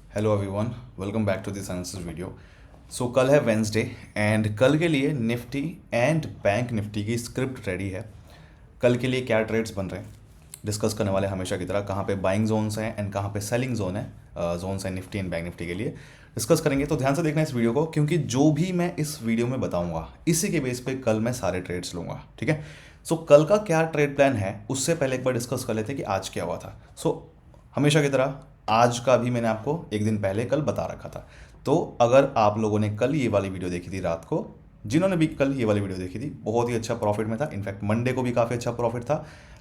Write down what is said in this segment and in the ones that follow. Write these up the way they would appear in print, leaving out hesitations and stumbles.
Hello everyone, welcome back to this analysis video. So कल है Wednesday and कल के लिए निफ्टी एंड बैंक निफ्टी की स्क्रिप्ट रेडी है। कल के लिए क्या ट्रेड्स बन रहे हैं डिस्कस करने वाले हमेशा की तरह, कहाँ पे बाइंग जोन्स हैं एंड कहाँ पे सेलिंग जोन है, जोन्स हैं निफ्टी एंड बैंक निफ्टी के लिए डिस्कस करेंगे। तो ध्यान से देखना इस वीडियो को, क्योंकि जो भी मैं इस वीडियो में बताऊंगा इसी के बेस पे कल मैं सारे ट्रेड्स लूँगा। ठीक है। सो कल का क्या ट्रेड प्लान है उससे पहले एक बार डिस्कस कर लेते हैं कि आज क्या हुआ था। हमेशा की तरह आज का भी मैंने आपको एक दिन पहले कल बता रखा था। तो अगर आप लोगों ने कल ये वाली वीडियो देखी थी रात को, जिन्होंने भी कल ये वाली वीडियो देखी थी, बहुत ही अच्छा प्रॉफिट में था। इनफैक्ट मंडे को भी काफ़ी अच्छा प्रॉफिट था,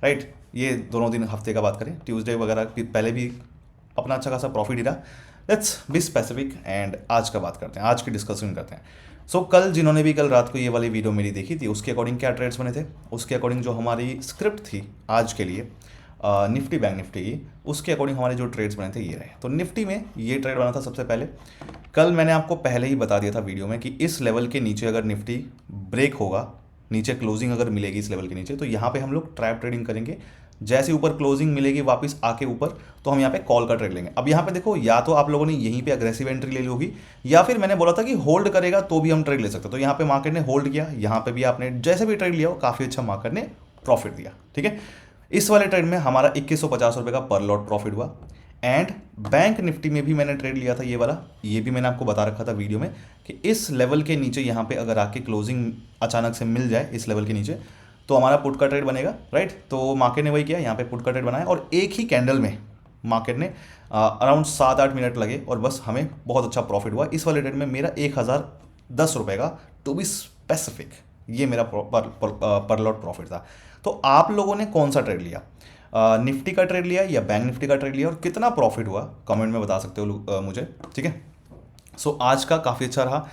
राइट। ये दोनों दिन हफ्ते का बात करें, ट्यूसडे वगैरह पहले भी अपना अच्छा खासा प्रॉफिट ही रहा। लेट्स बी स्पेसिफिक एंड आज का बात करते हैं, आज की डिस्कशन करते हैं। कल जिन्होंने भी कल रात को ये वाली वीडियो मेरी देखी थी उसके अकॉर्डिंग क्या ट्रेड्स बने थे, उसके अकॉर्डिंग जो हमारी स्क्रिप्ट थी आज के लिए निफ्टी बैंक निफ्टी की, उसके अकॉर्डिंग हमारे जो ट्रेड्स बने थे ये रहे। तो निफ्टी में ये ट्रेड बना था सबसे पहले। कल मैंने आपको पहले ही बता दिया था वीडियो में कि इस लेवल के नीचे अगर निफ्टी ब्रेक होगा, नीचे क्लोजिंग अगर मिलेगी इस लेवल के नीचे, तो यहाँ पे हम लोग ट्रैप ट्रेडिंग करेंगे। जैसे ऊपर क्लोजिंग मिलेगी वापस आके ऊपर, तो हम यहाँ पे कॉल का ट्रेड लेंगे। अब यहाँ पे देखो, या तो आप लोगों ने यहीं पे अग्रेसिव एंट्री ले ली होगी, या फिर मैंने बोला था कि होल्ड करेगा तो भी हम ट्रेड ले सकते हैं। तो यहाँ पे मार्केट ने होल्ड किया, यहाँ पे भी आपने जैसे भी ट्रेड लिया हो काफ़ी अच्छा मार्केट ने प्रॉफिट दिया। ठीक है। इस वाले ट्रेड में हमारा 2150 रुपये का पर लॉट प्रॉफिट हुआ। एंड बैंक निफ्टी में भी मैंने ट्रेड लिया था ये वाला, ये भी मैंने आपको बता रखा था वीडियो में कि इस लेवल के नीचे यहाँ पे अगर आके क्लोजिंग अचानक से मिल जाए इस लेवल के नीचे, तो हमारा पुट का ट्रेड बनेगा, राइट। तो मार्केट ने वही किया, यहाँ पे पुट का ट्रेड बनाया और एक ही कैंडल में मार्केट ने अराउंड 7-8 मिनट लगे और बस हमें बहुत अच्छा प्रॉफिट हुआ। इस वाले ट्रेड में मेरा 1010 रुपये का, टू बी स्पेसिफिक, ये मेरा पर लॉट प्रॉफिट था। तो आप लोगों ने कौन सा ट्रेड लिया, निफ्टी का ट्रेड लिया या बैंक निफ्टी का ट्रेड लिया, और कितना प्रॉफिट हुआ कमेंट में बता सकते हो मुझे। ठीक है। आज का काफ़ी अच्छा रहा।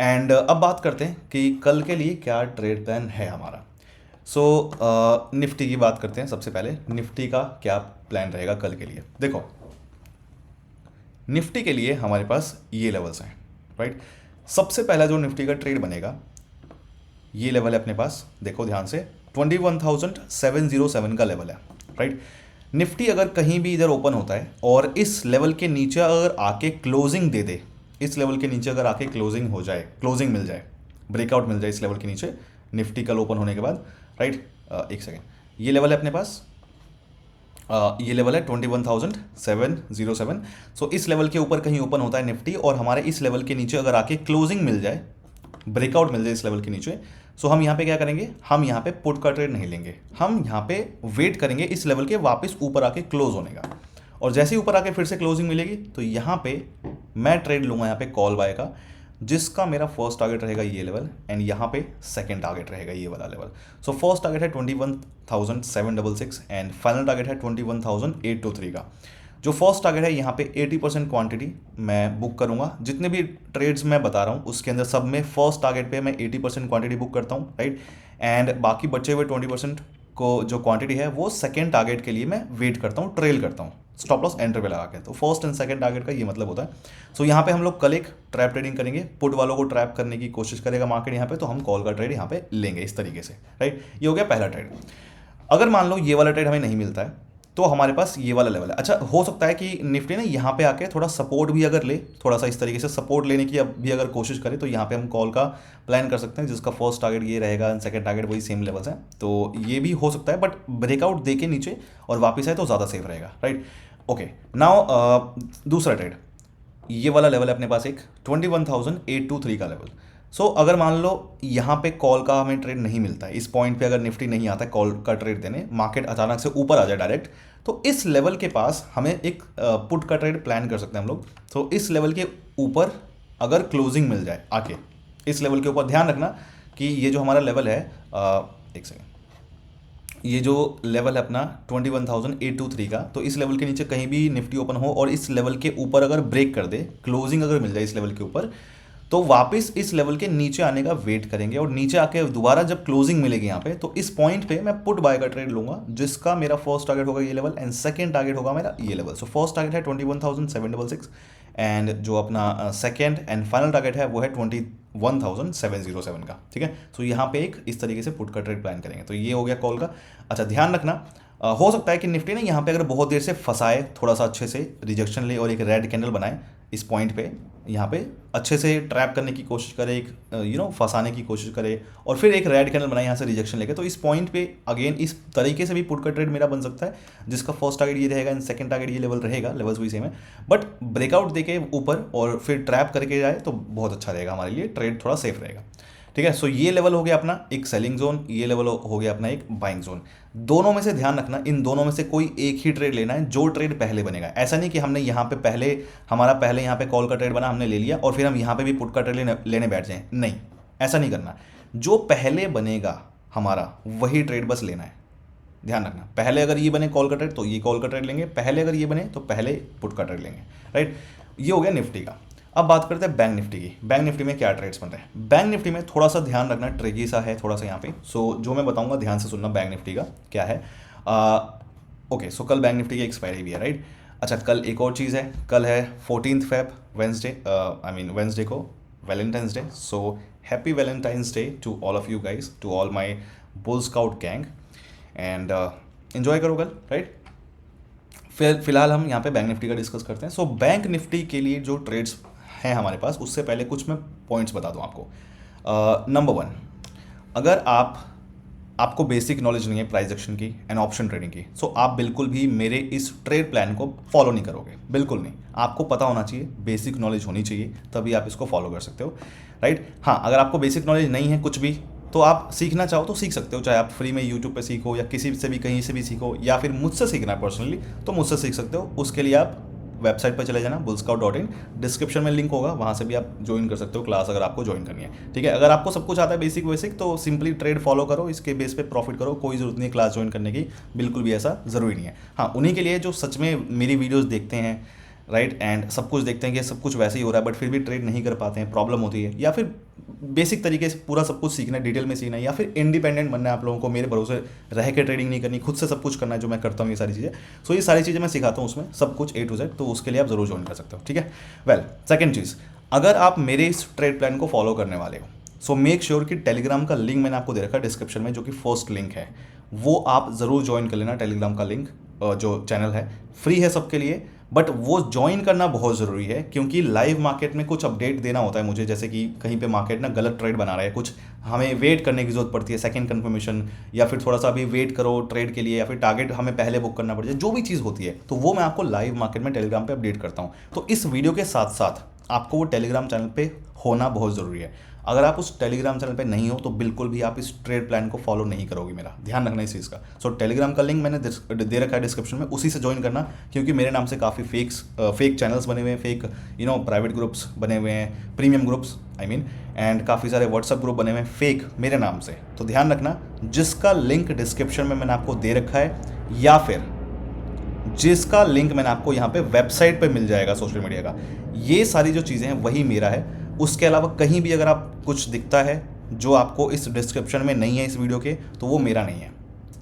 एंड अब बात करते हैं कि कल के लिए क्या ट्रेड प्लान है हमारा। निफ्टी की बात करते हैं। सबसे पहले निफ्टी का क्या प्लान रहेगा कल के लिए। देखो, निफ्टी के लिए हमारे पास ये लेवल्स हैं, राइट। सबसे पहला जो निफ्टी का ट्रेड बनेगा ये लेवल है अपने पास, देखो ध्यान से, 21,707 का लेवल है, राइट। निफ्टी अगर कहीं भी इधर ओपन होता है और इस लेवल के नीचे अगर आके क्लोजिंग दे दे, इस लेवल के नीचे अगर आके क्लोजिंग हो जाए, क्लोजिंग मिल जाए, ब्रेकआउट मिल जाए इस लेवल के नीचे निफ्टी कल ओपन होने के बाद, राइट। एक सेकेंड, ये लेवल है अपने पास, ये लेवल है 21,707। इस लेवल के ऊपर कहीं ओपन होता है निफ्टी और हमारे इस लेवल के नीचे अगर आके क्लोजिंग मिल जाए, ब्रेकआउट मिल जाए इस लेवल के नीचे, हम यहाँ पे क्या करेंगे, हम यहाँ पे पुट का ट्रेड नहीं लेंगे, हम यहाँ पे वेट करेंगे इस लेवल के वापस ऊपर आके क्लोज होने का। और जैसे ही ऊपर आके फिर से क्लोजिंग मिलेगी तो यहाँ पे मैं ट्रेड लूँगा यहाँ पे कॉल बाय का, जिसका मेरा फर्स्ट टारगेट रहेगा ये लेवल एंड यहाँ पे सेकंड टारगेट रहेगा ये वाला लेवल। फर्स्ट टारगेट है 21,766 एंड फाइनल टारगेट है 21,823 का। जो फर्स्ट टारगेट है यहाँ पे 80% क्वांटिटी मैं बुक करूँगा। जितने भी ट्रेड्स मैं बता रहा हूँ उसके अंदर सब में फर्स्ट टारगेट पे मैं 80% क्वांटिटी बुक करता हूँ, राइट। एंड बाकी बचे हुए 20% को जो क्वांटिटी है वो सेकंड टारगेट के लिए मैं वेट करता हूँ, ट्रेल करता हूँ स्टॉप लॉस एंटर पे लगा के। तो फर्स्ट एंड सेकंड टारगेट का ये मतलब होता है। यहाँ पे हम लोग कल एक ट्रैप ट्रेडिंग करेंगे, पुट वालों को ट्रैप करने की कोशिश करेगा मार्केट यहाँ पे, तो हम कॉल का ट्रेड यहाँ पे लेंगे इस तरीके से, राइट। ये हो गया पहला ट्रेड। अगर मान लो ये वाला ट्रेड हमें नहीं मिलता है तो हमारे पास ये वाला लेवल है। अच्छा, हो सकता है कि निफ्टी ने यहाँ पे आके थोड़ा सपोर्ट भी अगर ले, थोड़ा सा इस तरीके से सपोर्ट लेने की अब भी अगर कोशिश करे, तो यहाँ पे हम कॉल का प्लान कर सकते हैं, जिसका फर्स्ट टारगेट ये रहेगा एंड सेकंड टारगेट वही सेम लेवल्स हैं। तो ये भी हो सकता है, बट ब्रेकआउट दे के नीचे और वापस आए तो ज़्यादा सेफ रहेगा, राइट। ओके, नाउ दूसरा ट्रेड, ये वाला लेवल है अपने पास एक 21,823 का लेवल। अगर मान लो यहाँ पे कॉल का हमें ट्रेड नहीं मिलता है, इस पॉइंट पे अगर निफ्टी नहीं आता है कॉल का ट्रेड देने, मार्केट अचानक से ऊपर आ जाए डायरेक्ट, तो इस लेवल के पास हमें एक पुट का ट्रेड प्लान कर सकते हैं हम लोग। इस लेवल के ऊपर अगर क्लोजिंग मिल जाए आके, इस लेवल के ऊपर ध्यान रखना कि ये जो हमारा लेवल है, एक सेकेंड, ये जो लेवल है अपना 21,823 का, तो इस लेवल के नीचे कहीं भी निफ्टी ओपन हो और इस लेवल के ऊपर अगर ब्रेक कर दे, क्लोजिंग अगर मिल जाए इस लेवल के ऊपर, तो वापस इस लेवल के नीचे आने का वेट करेंगे और नीचे आके दोबारा जब क्लोजिंग मिलेगी यहाँ पे, तो इस पॉइंट पे मैं पुट बाय का ट्रेड लूंगा, जिसका मेरा फर्स्ट टारगेट होगा ये लेवल एंड सेकंड टारगेट होगा मेरा ये लेवल। फर्स्ट टारगेट है 21,766 एंड जो अपना सेकंड एंड फाइनल टारगेट है वो है 21,707 का। ठीक है। यहाँ पे एक इस तरीके से पुट का ट्रेड प्लान करेंगे। तो ये हो गया कॉल का। अच्छा, ध्यान रखना, हो सकता है कि निफ्टी ने यहाँ पे अगर बहुत देर से फंसाए, थोड़ा सा अच्छे से रिजेक्शन ले और एक रेड कैंडल बनाए, इस पॉइंट पे यहाँ पे अच्छे से ट्रैप करने की कोशिश करे, एक फंसाने की कोशिश करे, और फिर एक रेड कैंडल बनाए यहाँ से रिजेक्शन लेके, तो इस पॉइंट पे अगेन इस तरीके से भी पुट का ट्रेड मेरा बन सकता है, जिसका फर्स्ट टारगेट ये रहेगा एंड सेकंड टारगेट ये लेवल रहेगा, लेवल्स भी सेम है, बट ब्रेकआउट देके ऊपर और फिर ट्रैप करके जाए तो बहुत अच्छा रहेगा हमारे लिए, ट्रेड थोड़ा सेफ रहेगा। ठीक है, सो ये लेवल हो गया अपना एक सेलिंग जोन, ये लेवल हो गया अपना एक बाइंग जोन। दोनों में से ध्यान रखना, इन दोनों में से कोई एक ही ट्रेड लेना है, जो ट्रेड पहले बनेगा। ऐसा नहीं कि हमने यहाँ पे पहले यहाँ पे कॉल का ट्रेड बना, हमने ले लिया और फिर हम यहाँ पे भी पुट का ट्रेड लेने बैठ जाएं, नहीं, ऐसा नहीं करना। जो पहले बनेगा हमारा वही ट्रेड बस लेना है, ध्यान रखना। पहले अगर ये बने कॉल का ट्रेड तो ये कॉल का ट्रेड लेंगे, पहले अगर ये बने तो पहले पुट का ट्रेड लेंगे, राइट। ये हो गया निफ्टी का। अब बात करते हैं बैंक निफ्टी की। बैंक निफ्टी में क्या ट्रेड्स बन रहे हैं? बैंक निफ्टी में थोड़ा सा ध्यान रखना, ट्रिकी सा है थोड़ा सा यहाँ पे। सो जो मैं बताऊंगा ध्यान से सुनना, बैंक निफ्टी का क्या है। ओके, सो कल बैंक निफ्टी की एक्सपायरी भी है, राइट। अच्छा, कल एक और चीज़ है, कल है 14 फेब, वेंसडे को Valentine's day. So happy Valentine's day to all of you guys, to all my bull scout gang, and enjoy करो कल, राइट। फिलहाल हम यहाँ पे बैंक निफ्टी का डिस्कस करते हैं। सो बैंक निफ्टी के लिए जो ट्रेड्स हैं हमारे पास, उससे पहले कुछ मैं पॉइंट्स बता दूँ आपको। नंबर 1, अगर आपको बेसिक नॉलेज नहीं है प्राइस एक्शन की एंड ऑप्शन ट्रेडिंग की, सो आप बिल्कुल भी मेरे इस ट्रेड प्लान को फॉलो नहीं करोगे, बिल्कुल नहीं। आपको पता होना चाहिए, बेसिक नॉलेज होनी चाहिए, तभी आप इसको फॉलो कर सकते हो, राइट। हाँ, अगर आपको बेसिक नॉलेज नहीं है कुछ भी, तो आप सीखना चाहो तो सीख सकते हो, चाहे आप फ्री में यूट्यूब पे सीखो या किसी से भी कहीं से भी सीखो, या फिर मुझसे सीखना है पर्सनली तो मुझसे सीख सकते हो। उसके लिए आप वेबसाइट पर चले जाना, bullscout.in, डिस्क्रिप्शन में लिंक होगा, वहाँ से भी आप ज्वाइन कर सकते हो क्लास, अगर आपको ज्वाइन करनी है, ठीक है। अगर आपको सब कुछ आता है बेसिक तो सिंपली ट्रेड फॉलो करो, इसके बेस पे प्रॉफिट करो, कोई ज़रूरत नहीं है क्लास ज्वाइन करने की, बिल्कुल भी ऐसा ज़रूरी नहीं है। हाँ, उन्हीं के लिए जो सच में मेरी वीडियोज़ देखते हैं, राइट, एंड सब कुछ देखते हैं कि सब कुछ वैसे ही हो रहा है बट फिर भी ट्रेड नहीं कर पाते हैं, प्रॉब्लम होती है, या फिर बेसिक तरीके से पूरा सब कुछ सीखना है, डिटेल में सीखना है, या फिर इंडिपेंडेंट बनना है आप लोगों को, मेरे भरोसे रह के ट्रेडिंग नहीं करनी, खुद से सब कुछ करना है जो मैं करता हूँ, ये सारी चीज़ें। सो ये सारी चीज़ें मैं सिखाता हूँ उसमें, सब कुछ A to Z, तो उसके लिए आप जरूर ज्वाइन कर सकते हो, ठीक है। वेल, सेकंड चीज़, अगर आप मेरे इस ट्रेड प्लान को फॉलो करने वाले हो, सो मेक श्योर कि टेलीग्राम का लिंक मैंने आपको दे रखा है डिस्क्रिप्शन में, जो कि फर्स्ट लिंक है, वो आप ज़रूर ज्वाइन कर लेना। टेलीग्राम का लिंक जो चैनल है फ्री है सबके लिए, बट वो ज्वाइन करना बहुत ज़रूरी है, क्योंकि लाइव मार्केट में कुछ अपडेट देना होता है मुझे, जैसे कि कहीं पे मार्केट ना गलत ट्रेड बना रहा है, कुछ हमें वेट करने की जरूरत पड़ती है, सेकंड कंफर्मेशन, या फिर थोड़ा सा अभी वेट करो ट्रेड के लिए, या फिर टारगेट हमें पहले बुक करना पड़ जाए, जो भी चीज़ होती है, तो वो मैं आपको लाइव मार्केट में टेलीग्राम पे अपडेट करता हूँ। तो इस वीडियो के साथ साथ आपको वो टेलीग्राम चैनल पे होना बहुत ज़रूरी है। अगर आप उस टेलीग्राम चैनल पे नहीं हो तो बिल्कुल भी आप इस ट्रेड प्लान को फॉलो नहीं करोगे, मेरा ध्यान रखना इस चीज़ का। सो टेलीग्राम का लिंक मैंने दे रखा है डिस्क्रिप्शन में, उसी से ज्वाइन करना, क्योंकि मेरे नाम से काफ़ी फेक चैनल्स बने हुए हैं, फेक प्राइवेट ग्रुप्स बने हुए हैं, प्रीमियम ग्रुप्स एंड काफ़ी सारे व्हाट्सएप ग्रुप बने हुए हैं फेक मेरे नाम से। तो ध्यान रखना, जिसका लिंक डिस्क्रिप्शन में मैंने आपको दे रखा है, या फिर जिसका लिंक मैंने आपको यहाँ पे वेबसाइट पे मिल जाएगा सोशल मीडिया का, ये सारी जो चीज़ें हैं वही मेरा है। उसके अलावा कहीं भी अगर आप कुछ दिखता है जो आपको इस डिस्क्रिप्शन में नहीं है इस वीडियो के, तो वो मेरा नहीं है,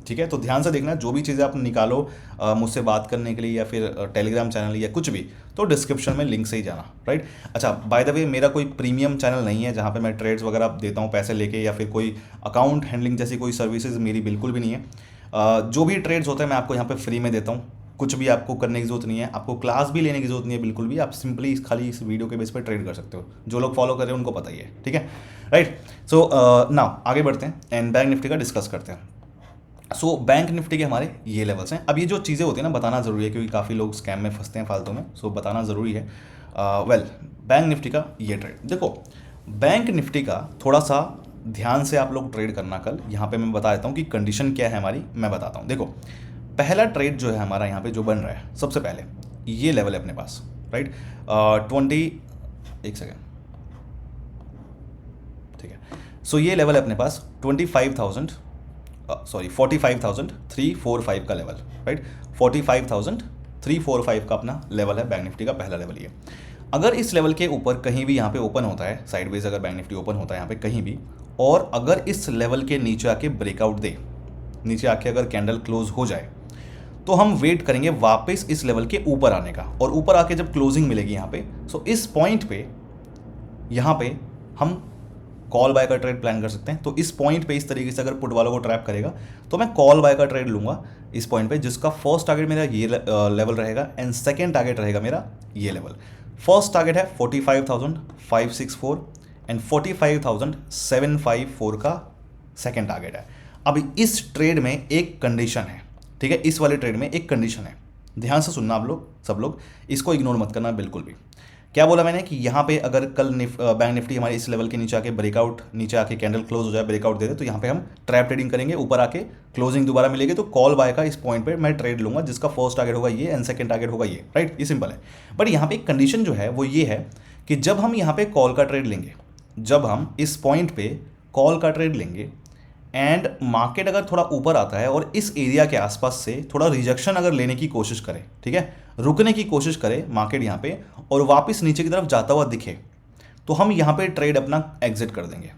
ठीक है। तो ध्यान से देखना, जो भी चीज़ें आप निकालो मुझसे बात करने के लिए, या फिर टेलीग्राम चैनल या कुछ भी, तो डिस्क्रिप्शन में लिंक से ही जाना, राइट। अच्छा, बाय द वे, मेरा कोई प्रीमियम चैनल नहीं है जहाँ पे मैं ट्रेड्स वगैरह देता हूँ पैसे लेके, या फिर कोई अकाउंट हैंडलिंग जैसी कोई सर्विसेज मेरी बिल्कुल भी नहीं है। जो भी ट्रेड्स होते हैं मैं आपको यहाँ पर फ्री में देता हूँ, कुछ भी आपको करने की जरूरत नहीं है, आपको क्लास भी लेने की जरूरत नहीं है बिल्कुल भी, आप सिंपली खाली इस वीडियो के बेस पर ट्रेड कर सकते हो। जो लोग फॉलो कर रहे हैं उनको पता ही है, ठीक है, राइट। सो नाउ आगे बढ़ते हैं एंड बैंक निफ्टी का डिस्कस करते हैं। सो बैंक निफ्टी के हमारे ये लेवल्स हैं। अब ये जो चीज़ें होती हैं ना, बताना ज़रूरी है, क्योंकि काफ़ी लोग स्कैम में फंसते हैं फालतू में, सो बताना ज़रूरी है। वेल, बैंक निफ्टी का ये ट्रेड देखो, बैंक निफ्टी का थोड़ा सा ध्यान से आप लोग ट्रेड करना। कल यहाँ पे मैं बता देता हूँ कि कंडीशन क्या है हमारी, मैं बताता हूँ। देखो, पहला ट्रेड जो है हमारा यहाँ पे जो बन रहा है, सबसे पहले ये लेवल है अपने पास, राइट। 21 सेकेंड, ठीक है। सो ये लेवल है अपने पास 45,345 का लेवल, राइट। 45,345 का अपना लेवल है बैंक निफ्टी का पहला लेवल ये। अगर इस लेवल के ऊपर कहीं भी यहाँ पे ओपन होता है, साइडवेज अगर बैंक निफ्टी ओपन होता है यहाँ पे कहीं भी, और अगर इस लेवल के नीचे आके ब्रेकआउट दे, नीचे आके अगर कैंडल क्लोज हो जाए, तो हम वेट करेंगे वापस इस लेवल के ऊपर आने का, और ऊपर आके जब क्लोजिंग मिलेगी यहाँ पे, सो इस पॉइंट पे यहाँ पे हम कॉल बाय का ट्रेड प्लान कर सकते हैं। तो इस पॉइंट पे इस तरीके से अगर पुट वालों को ट्रैप करेगा तो मैं कॉल बाय का ट्रेड लूंगा इस पॉइंट पे, जिसका फर्स्ट टारगेट मेरा ये लेवल रहेगा एंड सेकेंड टारगेट रहेगा मेरा ये लेवल। फर्स्ट टारगेट है 45,564 एंड 45,754 का सेकेंड टारगेट है। अभी इस ट्रेड में एक कंडीशन है, ठीक है, इस वाले ट्रेड में एक कंडीशन है, ध्यान से सुनना आप लोग, सब लोग, इसको इग्नोर मत करना बिल्कुल भी। क्या बोला मैंने कि यहाँ पे अगर कल बैंक निफ्टी हमारे इस लेवल के नीचे आके ब्रेकआउट, नीचे आके कैंडल क्लोज हो जाए, ब्रेकआउट दे दे, तो यहाँ पे हम ट्रैप ट्रेडिंग करेंगे, ऊपर आके क्लोजिंग दोबारा मिलेगी तो कॉल बाय का इस पॉइंट पे मैं ट्रेड लूंगा, जिसका फर्स्ट टारगेट होगा ये एंड सेकंड टारगेट होगा ये, राइट, ये सिंपल है। बट यहाँ पे एक कंडीशन जो है वो ये है कि जब हम यहाँ पे कॉल का ट्रेड लेंगे, जब हम इस पॉइंट पे कॉल का ट्रेड लेंगे एंड मार्केट अगर थोड़ा ऊपर आता है और इस एरिया के आसपास से थोड़ा रिजेक्शन अगर लेने की कोशिश करे, ठीक है, रुकने की कोशिश करे मार्केट यहाँ पे और वापस नीचे की तरफ जाता हुआ दिखे, तो हम यहाँ पे ट्रेड अपना एग्जिट कर देंगे,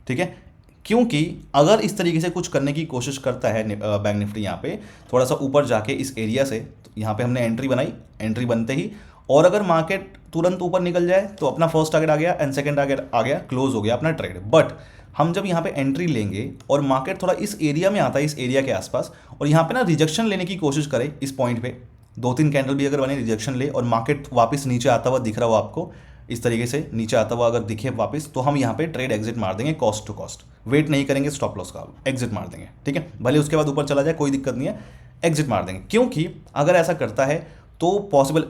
ठीक है। क्योंकि अगर इस तरीके से कुछ करने की कोशिश करता है बैंक निफ्टी यहाँ पे थोड़ा सा ऊपर जाके इस एरिया से, तो यहाँ पे हमने एंट्री बनाई, एंट्री बनते ही और अगर मार्केट तुरंत ऊपर निकल जाए तो अपना फर्स्ट टारगेट आ गया एंड सेकंड टारगेट आ गया, क्लोज हो गया अपना ट्रेड। बट हम जब यहाँ पे एंट्री लेंगे और मार्केट थोड़ा इस एरिया में आता है, इस एरिया के आसपास, और यहाँ पे ना रिजेक्शन लेने की कोशिश करे इस पॉइंट पे, 2-3 कैंडल भी अगर बने रिजेक्शन ले और मार्केट वापस नीचे आता हुआ दिख रहा हो आपको, इस तरीके से नीचे आता हुआ अगर दिखे वापस, तो हम यहाँ पे ट्रेड एग्जिट मार देंगे, कॉस्ट टू कॉस्ट, वेट नहीं करेंगे स्टॉप लॉस का, एग्जिट मार देंगे, ठीक है। भले उसके बाद ऊपर चला जाए कोई दिक्कत नहीं है, एग्जिट मार देंगे। क्योंकि अगर ऐसा करता है तो पॉसिबल,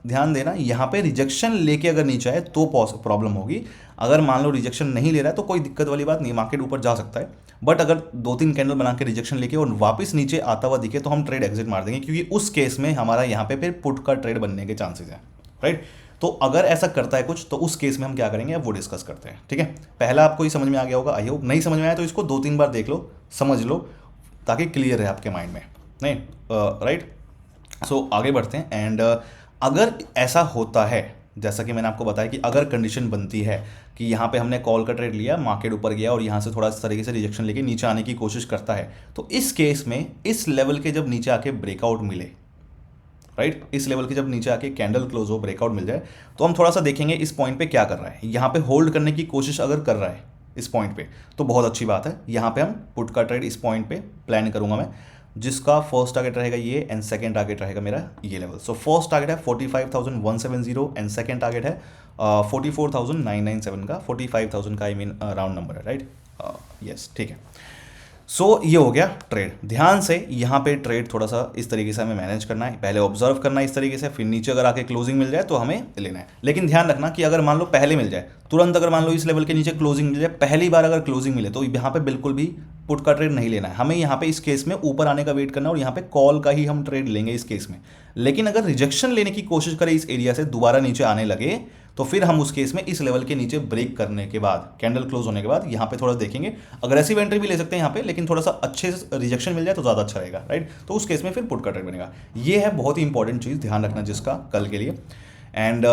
ध्यान देना, यहाँ पे रिजेक्शन लेके अगर नीचे आए तो प्रॉब्लम होगी। अगर मान लो रिजेक्शन नहीं ले रहा है तो कोई दिक्कत वाली बात नहीं, मार्केट ऊपर जा सकता है। बट अगर 2-3 कैंडल बना के रिजेक्शन लेके और वापस नीचे आता हुआ दिखे तो हम ट्रेड एग्जिट मार देंगे, क्योंकि उस केस में हमारा यहाँ पे फिर पुट का ट्रेड बनने के चांसेस हैं, राइट। तो अगर ऐसा करता है कुछ तो उस केस में हम क्या करेंगे अब वो डिस्कस करते हैं, ठीक है। पहला आपको ही समझ में आ गया होगा, आई होप। नहीं समझ में आया तो इसको 2-3 बार देख लो, समझ लो, ताकि क्लियर है आपके माइंड में, नहीं, राइट। सो आगे बढ़ते हैं। एंड अगर ऐसा होता है, जैसा कि मैंने आपको बताया कि अगर कंडीशन बनती है कि यहाँ पे हमने कॉल का ट्रेड लिया, मार्केट ऊपर गया और यहाँ से थोड़ा इस तरीके से रिजेक्शन लेके नीचे आने की कोशिश करता है, तो इस केस में इस लेवल के जब नीचे आके ब्रेकआउट मिले, राइट, इस लेवल के जब नीचे आके कैंडल क्लोज हो, ब्रेकआउट मिल जाए, तो हम थोड़ा सा देखेंगे इस पॉइंट पे क्या कर रहा है। यहाँ पे होल्ड करने की कोशिश अगर कर रहा है इस पॉइंट पे तो बहुत अच्छी बात है, यहाँ पे हम पुट का ट्रेड इस पॉइंट पे प्लान करूंगा मैं, जिसका फर्स्ट टारगेट रहेगा ये एंड सेकंड टारगेट रहेगा मेरा ये लेवल। सो फर्स्ट टारगेट है 45,170 एंड सेकंड टारगेट है 44,997 का, 45,000 का, आई मीन राउंड नंबर है, राइट, यस, ठीक है। सो ये हो गया ट्रेड। ध्यान से यहाँ पे ट्रेड थोड़ा सा इस तरीके से हमें मैनेज करना है, पहले ऑब्जर्व करना है इस तरीके से, फिर नीचे अगर आके क्लोजिंग मिल जाए तो हमें लेना है। लेकिन ध्यान रखना कि अगर मान लो पहले मिल जाए तुरंत, अगर मान लो इस लेवल के नीचे क्लोजिंग मिल जाए, पहली बार अगर क्लोजिंग मिले तो यहाँ पे बिल्कुल भी पुट का ट्रेड नहीं लेना है, हमें यहाँ पे इस केस में ऊपर आने का वेट करना है और यहाँ पे कॉल का ही हम ट्रेड लेंगे इस केस में। लेकिन अगर रिजेक्शन लेने की कोशिश करें इस एरिया से, दोबारा नीचे आने लगे, तो फिर हम उस केस में इस लेवल के नीचे ब्रेक करने के बाद, कैंडल क्लोज होने के बाद यहाँ पे थोड़ा देखेंगे, अग्रेसिव एंट्री भी ले सकते हैं यहाँ पे, लेकिन थोड़ा सा अच्छे से रिजेक्शन मिल जाए तो ज़्यादा अच्छा रहेगा, राइट। तो उस केस में फिर पुट का ट्रेड बनेगा। ये है बहुत ही इंपॉर्टेंट चीज़, ध्यान रखना जिसका कल के लिए। एंड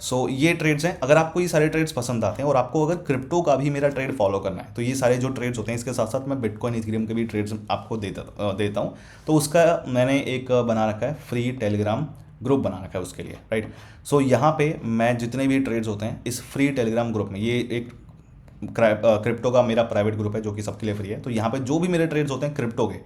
सो ये ट्रेड्स हैं। अगर आपको ये सारे ट्रेड्स पसंद आते हैं और आपको अगर क्रिप्टो का भी मेरा ट्रेड फॉलो करना है, तो ये सारे जो ट्रेड्स होते हैं, इसके साथ साथ मैं बिटकॉइन, इथेरियम के भी ट्रेड्स आपको देता हूँ। तो उसका मैंने एक बना रखा है, फ्री टेलीग्राम ग्रुप बना रखा है उसके लिए, राइट। सो यहाँ पे मैं जितने भी ट्रेड्स होते हैं इस फ्री टेलीग्राम ग्रुप में, ये एक क्रिप्टो का मेरा प्राइवेट ग्रुप है जो कि सबके लिए फ्री है। तो यहाँ पे जो भी मेरे ट्रेड्स होते हैं क्रिप्टो के,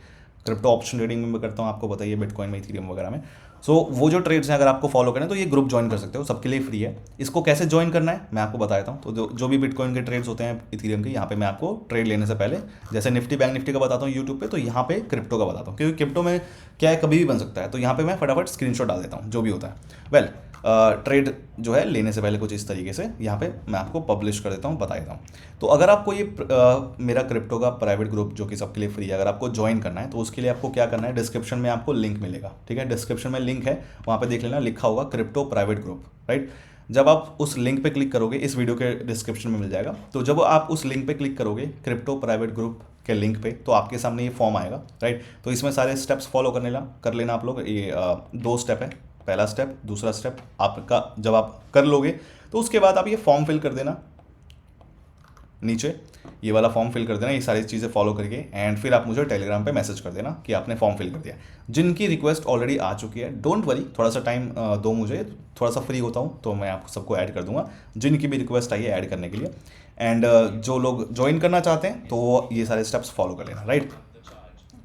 क्रिप्टो ऑप्शन ट्रेडिंग में मैं करता हूँ, आपको बताइए, बिटकॉइन में, इथेरियम वगैरह में। सो वो जो ट्रेड्स हैं अगर आपको फॉलो करें तो ये ग्रुप ज्वाइन कर सकते हो, सबके लिए फ्री है। इसको कैसे ज्वाइन करना है मैं आपको बताता हूँ। तो जो भी बिटकॉइन के ट्रेड्स होते हैं, इथेरियम के, यहाँ पे मैं आपको ट्रेड लेने से पहले, जैसे निफ्टी बैंक निफ्टी का बताता हूँ यूट्यूब पे, तो यहाँ पे क्रिप्टो का बताता हूँ, क्योंकि क्रिप्टो में क्या है, कभी भी बन सकता है। तो यहाँ पे मैं फटाफट स्क्रीनशॉट डाल देता हूँ जो भी होता है। ट्रेड जो है लेने से पहले कुछ इस तरीके से यहाँ पे मैं आपको पब्लिश कर देता हूँ, बता देता हूँ। तो अगर आपको ये मेरा क्रिप्टो का प्राइवेट ग्रुप जो कि सबके लिए फ्री है, अगर आपको ज्वाइन करना है तो उसके लिए आपको क्या करना है, डिस्क्रिप्शन में आपको लिंक मिलेगा, ठीक है। डिस्क्रिप्शन में लिंक है, वहाँ पे देख लेना, लिखा होगा क्रिप्टो प्राइवेट ग्रुप, राइट। जब आप उस लिंक पे क्लिक करोगे, इस वीडियो के डिस्क्रिप्शन में मिल जाएगा, तो जब आप उस लिंक पे क्लिक करोगे क्रिप्टो प्राइवेट ग्रुप के लिंक पे, तो आपके सामने ये फॉर्म आएगा, राइट। तो इसमें सारे स्टेप्स फॉलो कर लेना आप लोग। ये 2 स्टेप है, पहला स्टेप, दूसरा स्टेप आपका जब आप कर लोगे तो उसके बाद आप ये फॉर्म फिल कर देना, नीचे ये वाला फॉर्म फिल कर देना, ये सारी चीज़ें फॉलो करके, एंड फिर आप मुझे टेलीग्राम पे मैसेज कर देना कि आपने फॉर्म फिल कर दिया। जिनकी रिक्वेस्ट ऑलरेडी आ चुकी है, डोंट वरी, थोड़ा सा टाइम दो मुझे, थोड़ा सा फ्री होता हूँ तो मैं आपको सबको ऐड कर दूंगा, जिनकी भी रिक्वेस्ट आई है ऐड करने के लिए। एंड जो लोग ज्वाइन करना चाहते हैं तो ये सारे स्टेप्स फॉलो कर लेना, राइट।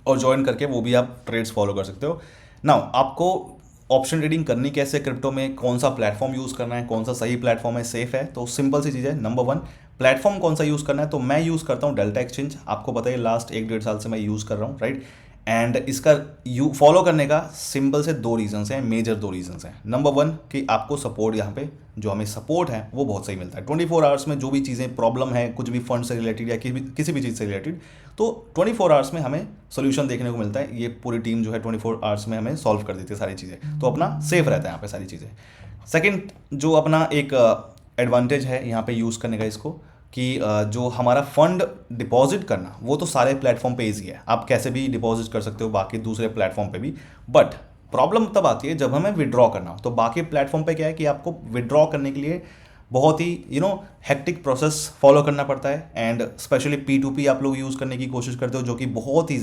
और ज्वाइन करके वो भी आप ट्रेड्स फॉलो कर सकते हो। नाउ आपको ऑप्शन ट्रेडिंग करनी कैसे क्रिप्टो में, कौन सा प्लेटफॉर्म यूज़ करना है, कौन सा सही प्लेटफॉर्म है, सेफ है, तो सिंपल सी चीज़ है। नंबर 1, प्लेटफॉर्म कौन सा यूज़ करना है, तो मैं यूज़ करता हूँ डेल्टा एक्सचेंज। आपको पता है लास्ट 1-1.5 साल से मैं यूज़ कर रहा हूँ, राइट। एंड इसका फॉलो करने का सिंपल से 2 रीजंस हैं, मेजर 2 रीजंस हैं। नंबर 1 कि आपको सपोर्ट, यहाँ पे जो हमें सपोर्ट है वो बहुत सही मिलता है। 24 आवर्स में जो भी चीज़ें प्रॉब्लम है, कुछ भी फंड से रिलेटेड या किसी भी चीज़ से रिलेटेड, तो 24 आवर्स में हमें सोल्यूशन देखने को मिलता है। ये पूरी टीम जो है 24 आवर्स में हमें सॉल्व कर देती है सारी चीज़ें, तो अपना सेफ रहता है यहाँ पे सारी चीज़ें। सेकेंड जो अपना एक एडवांटेज है यहाँ पे यूज़ करने का इसको, कि जो हमारा फंड डिपॉजिट करना वो तो सारे प्लेटफॉर्म पे ईजी है, आप कैसे भी डिपॉजिट कर सकते हो बाकी दूसरे प्लेटफॉर्म पे भी। बट प्रॉब्लम तब आती है जब हमें विड्रॉ करना हो। तो बाकी प्लेटफॉर्म पे क्या है कि आपको विड्रॉ करने के लिए बहुत ही हेक्टिक प्रोसेस फॉलो करना पड़ता है। एंड स्पेशली P2P आप लोग यूज़ करने की कोशिश करते हो, जो कि बहुत ही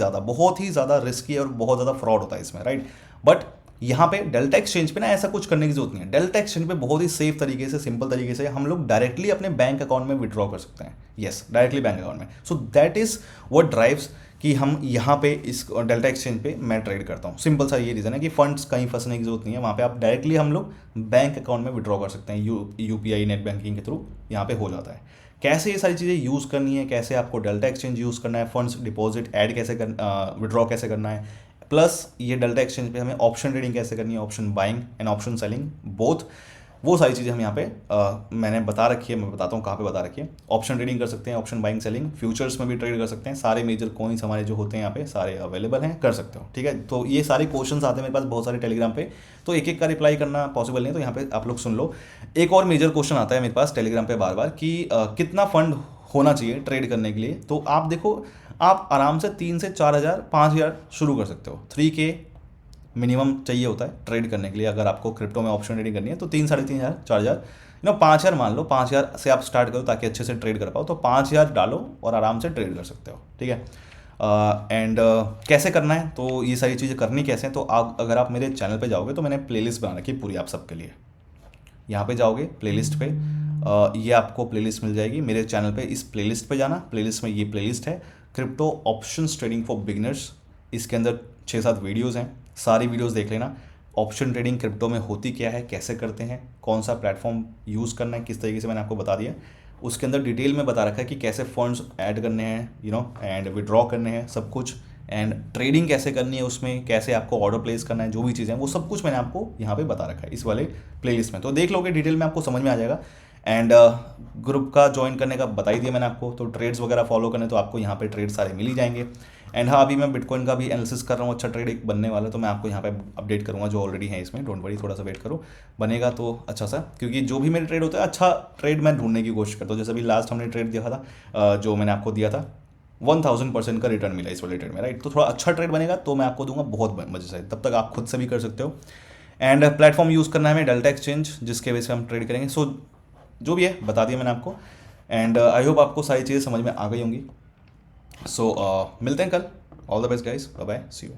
ज़्यादा रिस्की है और बहुत ज़्यादा फ्रॉड होता है इसमें, राइट। बट यहाँ पे डेल्टा एक्सचेंज पे ना ऐसा कुछ करने की जरूरत नहीं है। डेल्टा एक्सचेंज पे बहुत ही सेफ तरीके से, सिंपल तरीके से हम लोग डायरेक्टली अपने बैंक अकाउंट में विड्रॉ कर सकते हैं। यस, डायरेक्टली बैंक अकाउंट में। So that is what drives कि हम यहाँ पे इस डेल्टा एक्सचेंज पे मैं ट्रेड करता हूँ। सिंपल सा ये रीज़न है कि फंड्स कहीं फंसने की जरूरत नहीं है, वहाँ पे आप डायरेक्टली हम लोग बैंक अकाउंट में विड्रॉ कर सकते हैं। UPI नेट बैंकिंग के थ्रू यहाँ पे हो जाता है। कैसे ये सारी चीज़ें यूज़ करनी है, कैसे आपको डेल्टा एक्सचेंज यूज़ करना है, फंड्स डिपॉजिट ऐड कैसे विड्रॉ कैसे करना है, प्लस ये डेल्टा एक्सचेंज पे हमें ऑप्शन ट्रेडिंग कैसे करनी है, option buying and option selling both, वो सारी चीज़ें हम यहाँ पे मैंने बता रखी है। मैं बताता हूँ कहाँ पे बता रखी है। ऑप्शन ट्रेडिंग कर सकते हैं, ऑप्शन बाइंग सेलिंग, फ्यूचर्स में भी ट्रेड कर सकते हैं। सारे मेजर कॉइन्स हमारे जो होते हैं यहाँ पे सारे अवेलेबल हैं, कर सकते हो, ठीक है। तो ये सारे क्वेश्चंस आते हैं मेरे पास बहुत सारे टेलीग्राम पे, तो एक एक का रिप्लाई करना पॉसिबल नहीं है, तो यहाँ पे आप लोग सुन लो। एक और मेजर क्वेश्चन आता है मेरे पास टेलीग्राम पे बार बार कि कितना फंड होना चाहिए ट्रेड करने के लिए। तो आप देखो, आप आराम से 3 से 4,000 5,000 शुरू कर सकते हो। 3K मिनिमम चाहिए होता है ट्रेड करने के लिए। अगर आपको क्रिप्टो में ऑप्शन ट्रेडिंग करनी है तो 3, 3,500, 4,000, 5,000 मान लो, 5,000 से आप स्टार्ट करो ताकि अच्छे से ट्रेड कर पाओ। तो 5,000 डालो और आराम से ट्रेड कर सकते हो, ठीक है। एंड कैसे करना है, तो ये सारी चीज़ें करनी कैसे हैं, तो आप अगर आप मेरे चैनल पे जाओगे तो मैंने प्लेलिस्ट बना रखी है पूरी आप सबके लिए। यहाँ पे जाओगे प्लेलिस्ट पे, ये आपको प्लेलिस्ट मिल जाएगी मेरे चैनल पे। इस प्लेलिस्ट पे जाना, प्लेलिस्ट में ये प्लेलिस्ट है crypto options trading for beginners. इसके अंदर 6-7 वीडियोज़ हैं, सारी वीडियोज़ देख लेना। ऑप्शन ट्रेडिंग क्रिप्टो में होती क्या है, कैसे करते हैं, कौन सा प्लेटफॉर्म यूज़ करना है, किस तरीके से मैंने आपको बता दिया। उसके अंदर डिटेल में बता रखा है कि कैसे फंड्स ऐड करने हैं एंड विड्रॉ करने हैं, सब कुछ। एंड ट्रेडिंग कैसे करनी है, उसमें कैसे आपको ऑर्डर प्लेस करना है, जो भी चीज़ें हैं वो सब कुछ मैंने आपको यहाँ पे बता रखा है इस वाले प्लेलिस्ट में। तो देख लोगे डिटेल में, आपको समझ में आ जाएगा। एंड ग्रुप का ज्वाइन करने का बता ही दिया मैंने आपको। तो ट्रेड्स वगैरह फॉलो करने तो आपको यहाँ पे ट्रेड सारे मिल ही जाएंगे। एंड हाँ, अभी मैं बिटकॉइन का भी एनालिसिस कर रहा हूँ, अच्छा ट्रेड एक बनने वाला है, तो मैं आपको यहाँ पे अपडेट करूँगा जो ऑलरेडी है इसमें। डोंट वरी, थोड़ा सा वेट करो, बनेगा तो अच्छा सा, क्योंकि जो भी मेरे ट्रेड होता है अच्छा ट्रेड मैं ढूंढने की कोशिश करता हूँ। जैसे अभी लास्ट हमने ट्रेड दिया था, जो मैंने आपको दिया था, 1000% का रिटर्न मिला इस वाले ट्रेड में, राइट। तो थोड़ा अच्छा ट्रेड बनेगा तो मैं आपको दूंगा बहुत मजे से, तब तक आप खुद से भी कर सकते हो। एंड प्लेटफॉर्म यूज़ करना है हमें डेल्टा एक्सचेंज, जिसके वजह से हम ट्रेड करेंगे। सो जो भी है बता दिया मैंने आपको। एंड आई होप आपको सारी चीज़ें समझ में आ गई होंगी। सो मिलते हैं कल। All the best guys, bye bye, see you.